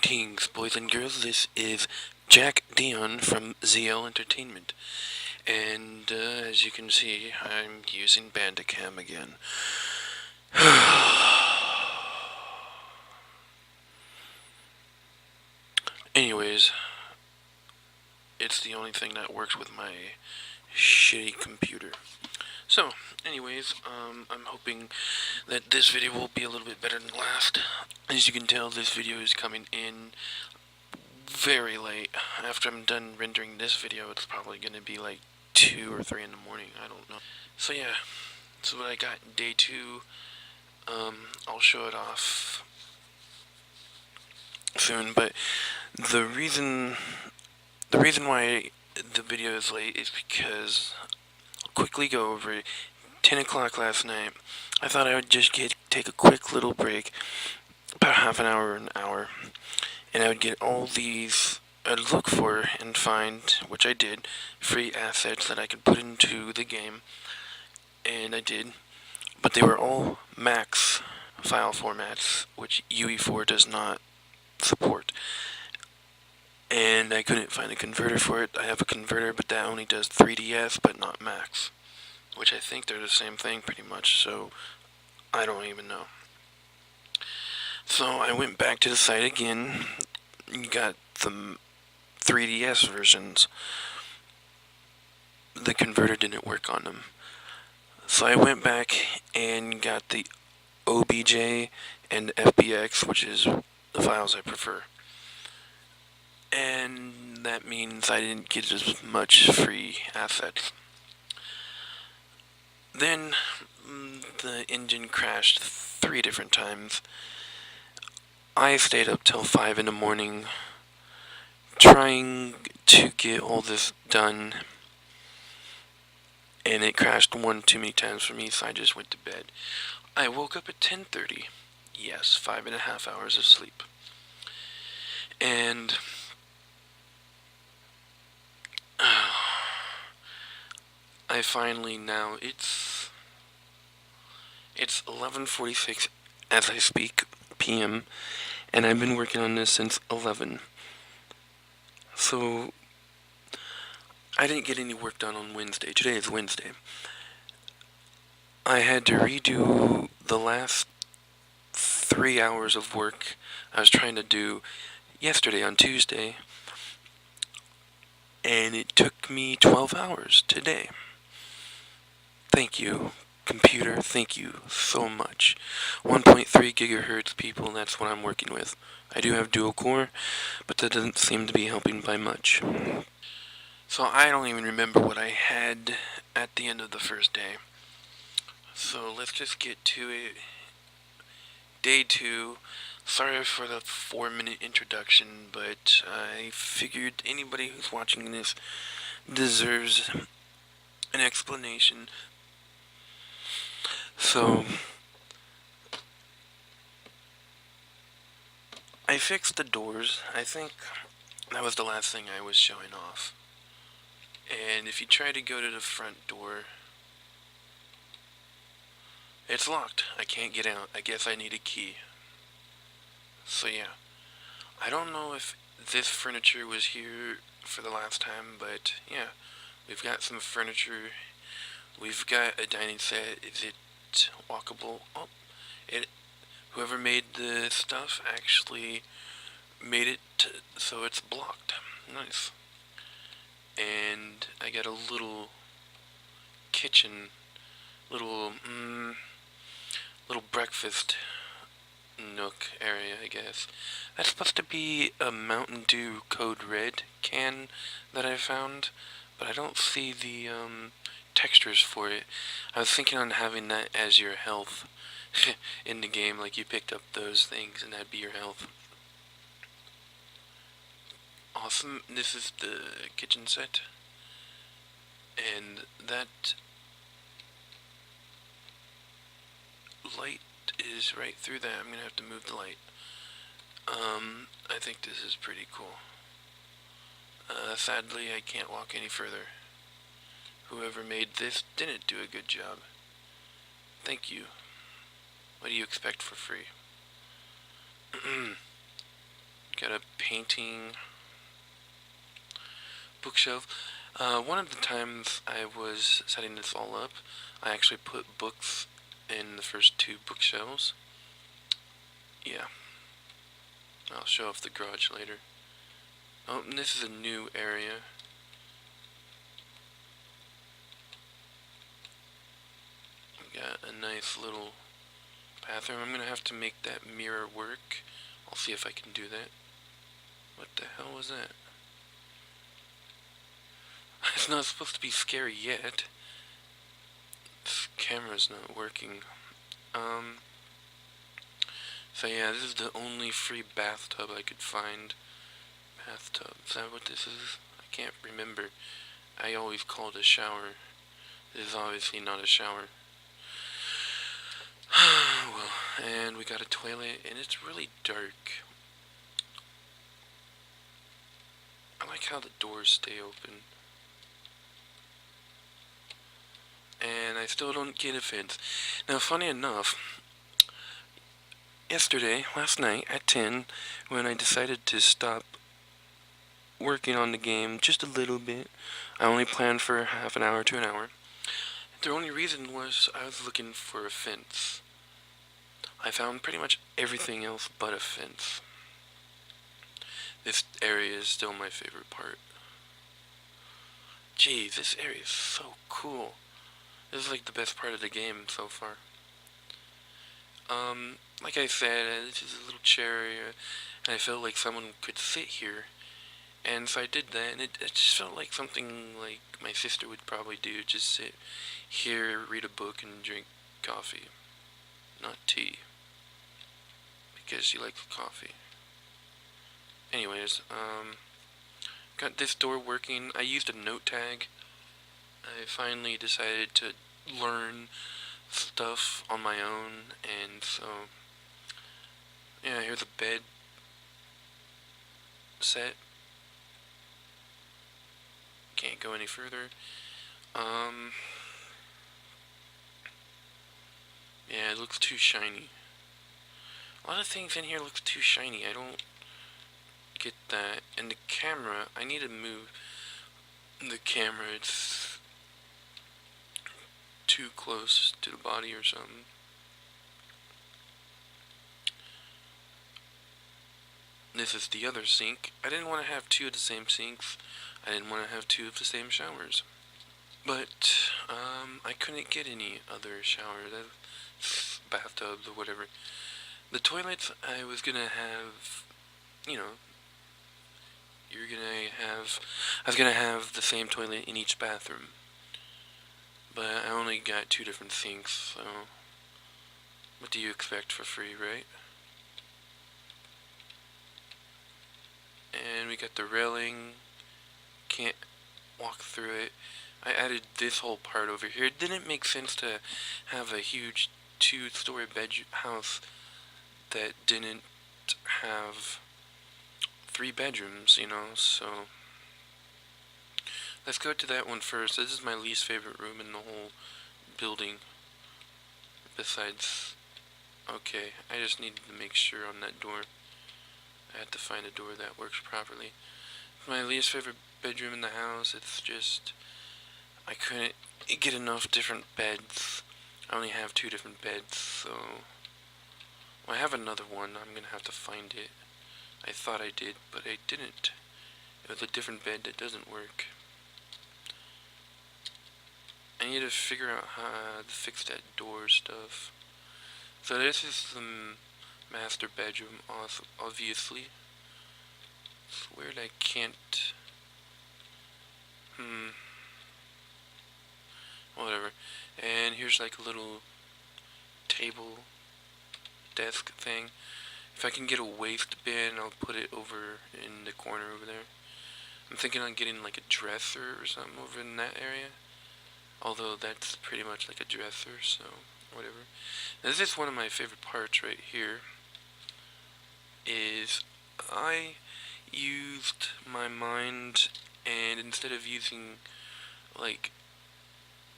Greetings, boys and girls. This is Jack Dion from ZL Entertainment. And as you can see, I'm using Bandicam again. Anyways, it's the only thing that works with my shitty computer. So, anyways, I'm hoping that this video will be a little bit better than last. As you can tell, this video is coming in very late. After I'm done rendering this video, it's probably going to be like 2 or 3 in the morning. I don't know. So yeah, that's what I got day 2. I'll show it off soon, but the reason why the video is late is because I'll quickly go over it. 10 o'clock last night, I thought I would just take a quick little break, about half an hour or an hour, and I would get all these, I'd look for and find, which I did, free assets that I could put into the game, and I did, but they were all max file formats, which UE4 does not support, and I couldn't find a converter for it. I have a converter, but that only does 3DS, but not max, which I think they're the same thing pretty much, so I don't even know. So I went back to the site again, got the 3DS versions. The converter didn't work on them. So I went back and got the OBJ and FBX, which is the files I prefer. And that means I didn't get as much free assets. Then the engine crashed 3 different times. I stayed up till 5 in the morning trying to get all this done, and it crashed 1 too many times for me, so I just went to bed. I woke up at 10:30. Yes, 5.5 hours of sleep. And I finally now, it's 11:46 as I speak, PM, and I've been working on this since 11. So I didn't get any work done on Wednesday. Today is Wednesday. I had to redo the last 3 hours of work I was trying to do yesterday on Tuesday, and it took me 12 hours today. Thank you, computer. Thank you so much. 1.3 gigahertz, people, that's what I'm working with. I do have dual core, but that doesn't seem to be helping by much. So I don't even remember what I had at the end of the first day. So let's just get to it. Day 2. Sorry for the 4-minute introduction, but I figured anybody who's watching this deserves an explanation. So I fixed the doors. I think that was the last thing I was showing off. And if you try to go to the front door, it's locked. I can't get out. I guess I need a key. So yeah, I don't know if this furniture was here for the last time, but yeah, we've got some furniture. We've got a dining set. Is it walkable? Oh, whoever made the stuff actually made it so it's blocked. Nice. And I got a little kitchen, little breakfast nook area, I guess. That's supposed to be a Mountain Dew Code Red can that I found, but I don't see the textures for it. I was thinking on having that as your health in the game, like you picked up those things and that'd be your health. Awesome. This is the kitchen set, and that light is right through that. I'm gonna have to move the light. I think this is pretty cool. Sadly, I can't walk any further. Whoever made this didn't do a good job. Thank you. What do you expect for free? Got a painting bookshelf. One of the times I was setting this all up, I actually put books in the first two bookshelves. Yeah, I'll show off the garage later. Oh, and this is a new area. We got a nice little bathroom. I'm gonna have to make that mirror work. I'll see if I can do that. What the hell was that? It's not supposed to be scary yet. This camera's not working. So yeah, this is the only free bathtub I could find. Bathtub, is that what this is? I can't remember. I always call it a shower. This is obviously not a shower. Well, and we got a toilet, and it's really dark. I like how the doors stay open. And I still don't get a fence. Now, funny enough, last night at 10, when I decided to stop working on the game just a little bit, I only planned for half an hour to an hour. The only reason was I was looking for a fence. I found pretty much everything else but a fence. This area is still my favorite part. Geez, this area is so cool. This is like the best part of the game so far. Like I said, this is a little chair area, and I felt like someone could sit here. And so I did that, and it just felt like something like my sister would probably do. Just sit here, read a book, and drink coffee. Not tea. Because she likes coffee. Anyways, got this door working. I used a note tag. I finally decided to learn stuff on my own, and so, yeah, here's a bed set. Can't go any further. Yeah, it looks too shiny. A lot of things in here looks too shiny. I don't get that. And the camera, I need to move the camera. It's too close to the body or something. This is the other sink. I didn't want to have two of the same sinks. I didn't want to have two of the same showers. But, I couldn't get any other shower, bathtubs or whatever. The toilets, I was gonna have, you know, I was gonna have the same toilet in each bathroom. But I only got two different sinks, so what do you expect for free, right? And we got the railing, can't walk through it. I added this whole part over here. It didn't make sense to have a huge two-story house that didn't have 3 bedrooms, so let's go to that one first. This is my least favorite room in the whole building. Besides, okay, I just needed to make sure on that door. I had to find a door that works properly. My least favorite bedroom in the house, it's just, I couldn't get enough different beds. I only have 2 different beds, so, well, I have another one. I'm gonna have to find it. I thought I did, but I didn't. It was a different bed that doesn't work. I need to figure out how to fix that door stuff. So this is the master bedroom, obviously. It's weird I can't... Whatever. And here's like a little table, desk thing. If I can get a waste bin, I'll put it over in the corner over there. I'm thinking on getting like a dresser or something over in that area. Although that's pretty much like a dresser, so whatever. Now, this is one of my favorite parts right here. Is I used my mind, and instead of using like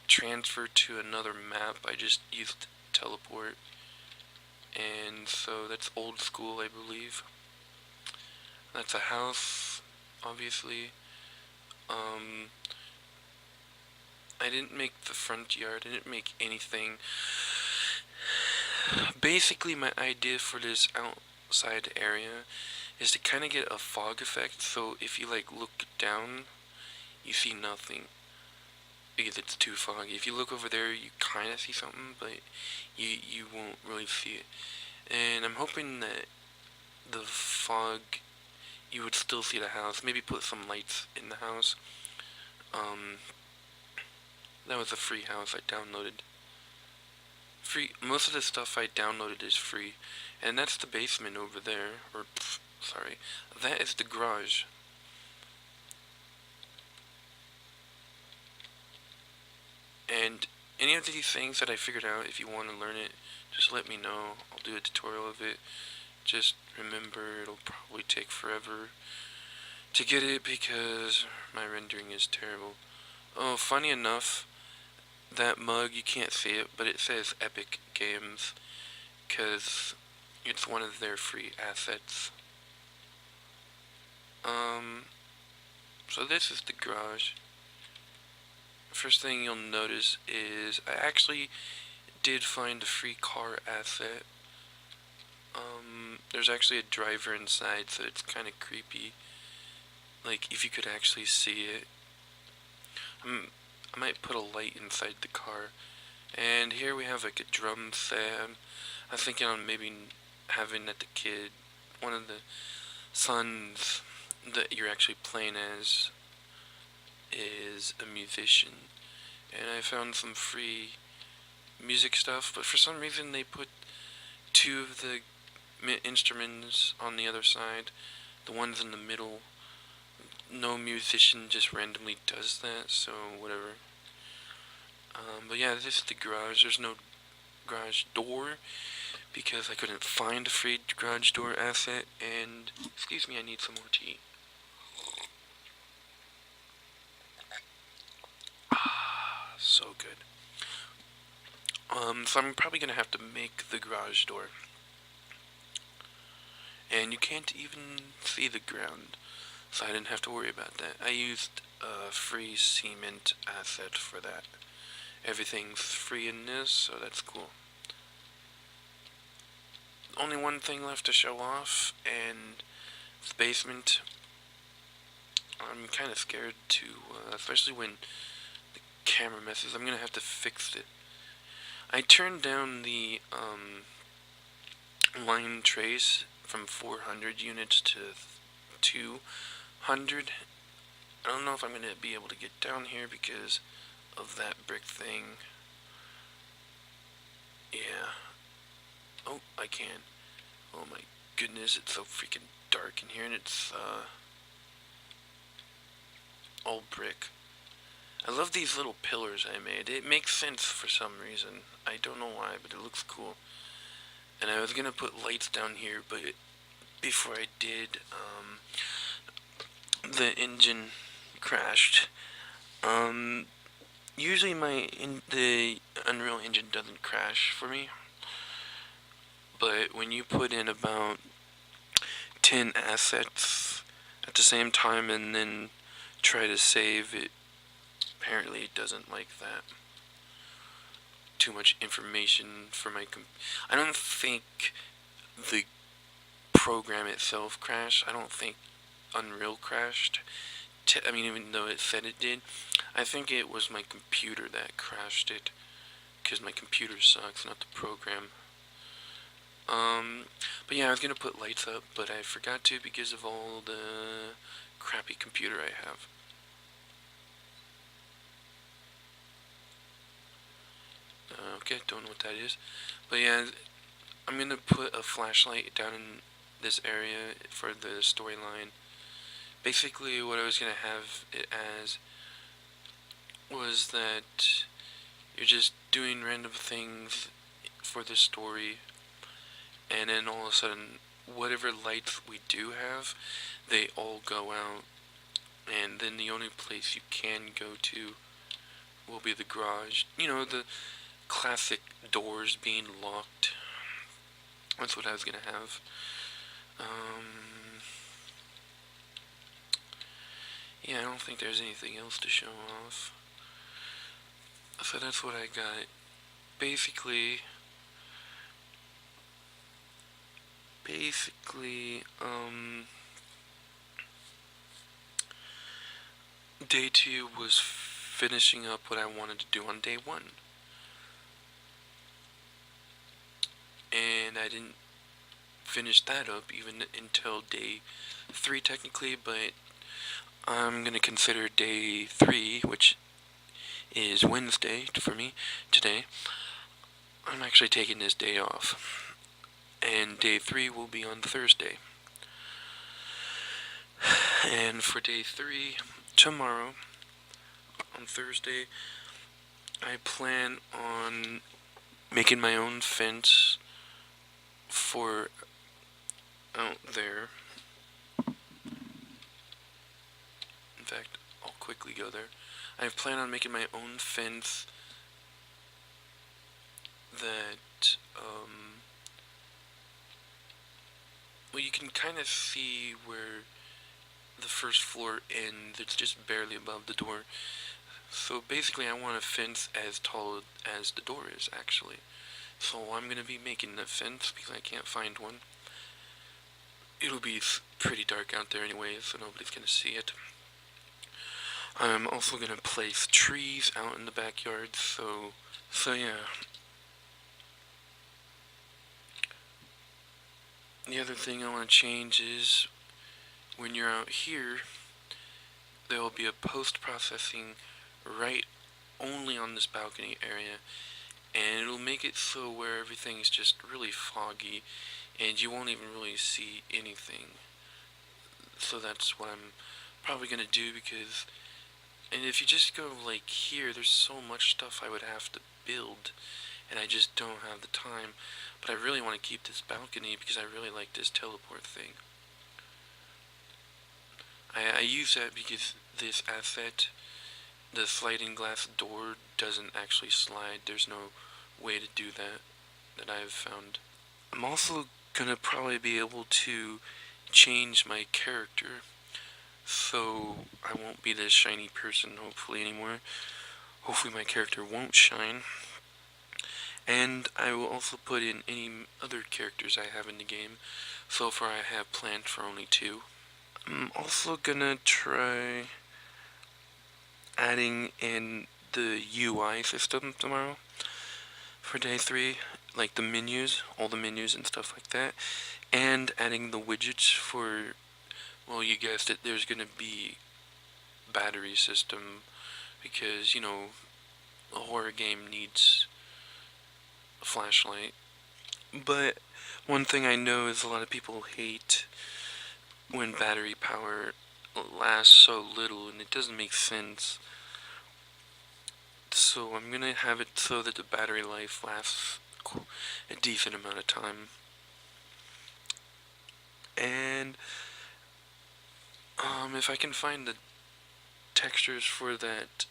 transfer to another map, I just used teleport. And so that's old school, I believe. That's a house, obviously. Um, I didn't make the front yard, I didn't make anything. Basically, my idea for this outside area is to kind of get a fog effect, so if you like look down, you see nothing because it's too foggy. If you look over there, you kind of see something, but you won't really see it. And I'm hoping that the fog, you would still see the house. Maybe put some lights in the house. Um, that was a free house I downloaded. Free. Most of the stuff I downloaded is free, and that's the basement over there. Or, sorry, that is the garage. And any of these things that I figured out, if you want to learn it, just let me know. I'll do a tutorial of it. Just remember, it'll probably take forever to get it because my rendering is terrible. Oh, funny enough, that mug, you can't see it, but it says Epic Games because it's one of their free assets. So this is the garage. First thing you'll notice is I actually did find a free car asset. There's actually a driver inside, so it's kind of creepy. Like, if you could actually see it. I might put a light inside the car. And here we have like a drum set. I was thinking on maybe having that the kid, one of the sons that you're actually playing as, is a musician. And I found some free music stuff, but for some reason they put two of the instruments on the other side. The ones in the middle, no musician just randomly does that, so whatever. But yeah, this is the garage. There's no garage door because I couldn't find a free garage door asset. And excuse me, I need some more tea. So good. So I'm probably gonna have to make the garage door. And you can't even see the ground, so I didn't have to worry about that. I used a free cement asset for that. Everything's free in this, so that's cool. Only one thing left to show off, and the basement. I'm kind of scared to, especially when the camera messes. I'm gonna have to fix it. I turned down the line trace from 400 units to 200. I don't know if I'm going to be able to get down here because of that brick thing. Yeah. Oh, I can. Oh my goodness, it's so freaking dark in here and it's all brick. I love these little pillars I made. It makes sense for some reason. I don't know why, but it looks cool. And I was gonna put lights down here, but before I did, the engine crashed. Usually the Unreal Engine doesn't crash for me, but when you put in about 10 assets at the same time and then try to save it, apparently it doesn't like that. Too much information for my I don't think the program itself crashed. I don't think Unreal crashed. I mean, even though it said it did, I think it was my computer that crashed it, because my computer sucks, not the program. But yeah, I was gonna put lights up, but I forgot to because of all the crappy computer I have. Okay, don't know what that is. But yeah, I'm gonna put a flashlight down in this area for the storyline. Basically, what I was gonna have it as was that you're just doing random things for the story, and then all of a sudden, whatever lights we do have, they all go out, and then the only place you can go to will be the garage. You know, the classic doors being locked. That's what I was gonna have. yeah, I don't think there's anything else to show off. So that's what I got. Basically, day 2 was finishing up what I wanted to do on day 1. And I didn't finish that up even until day 3 technically, but I'm gonna consider day 3, which is Wednesday for me today. I'm actually taking this day off, and day 3 will be on Thursday. And for day 3, tomorrow, on Thursday, I plan on making my own fence for out there. In fact, I'll quickly go there. I plan on making my own fence that, well, you can kind of see where the first floor ends. It's just barely above the door. So basically I want a fence as tall as the door is, actually. So I'm going to be making the fence because I can't find one. It'll be pretty dark out there anyway, so nobody's going to see it. I'm also going to place trees out in the backyard, so yeah. The other thing I want to change is when you're out here, there will be a post-processing right only on this balcony area, and it'll make it so where everything's just really foggy and you won't even really see anything. So that's what I'm probably gonna do, because, and if you just go like here, there's so much stuff I would have to build, and I just don't have the time. But I really want to keep this balcony because I really like this teleport thing. I use that because this asset, the sliding glass door, doesn't actually slide. There's no way to do that I've found. I'm also gonna probably be able to change my character, so I won't be this shiny person hopefully anymore. Hopefully my character won't shine. And I will also put in any other characters I have in the game. So far I have planned for only 2. I'm also gonna try adding in the UI system tomorrow for day 3, like the menus, all the menus and stuff like that, and adding the widgets for, well, you guessed it, there's gonna be battery system, because, you know, a horror game needs a flashlight. But one thing I know is a lot of people hate when battery power lasts so little, and it doesn't make sense. So I'm gonna have it so that the battery life lasts a decent amount of time. And if I can find the textures for that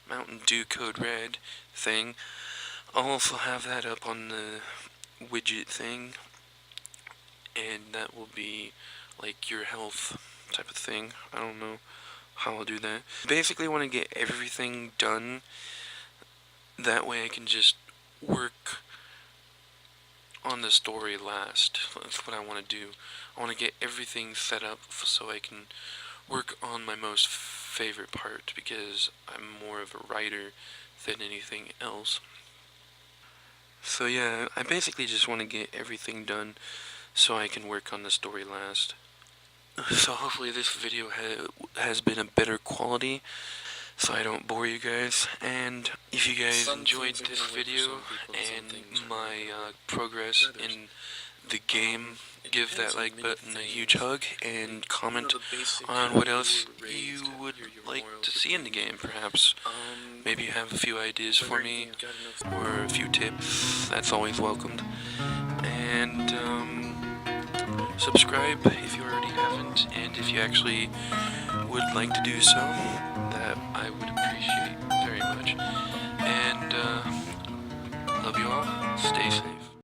Mountain Dew Code Red thing, I'll also have that up on the widget thing, and that will be like your health type of thing. I don't know how I'll do that. Basically I want to get everything done, that way I can just work on the story last. That's what I want to do. I want to get everything set up so I can work on my most favorite part, because I'm more of a writer than anything else. So yeah, I basically just want to get everything done so I can work on the story last. So hopefully this video has been a better quality, so I don't bore you guys. And if you guys enjoyed this video and my progress in the game, give that like button a huge hug and comment on what else you would like to see in the game, perhaps. Maybe you have a few ideas for me, or a few tips. That's always welcomed. And subscribe if you already haven't, and if you actually would like to do so, that I would appreciate very much. And love you all. Stay safe.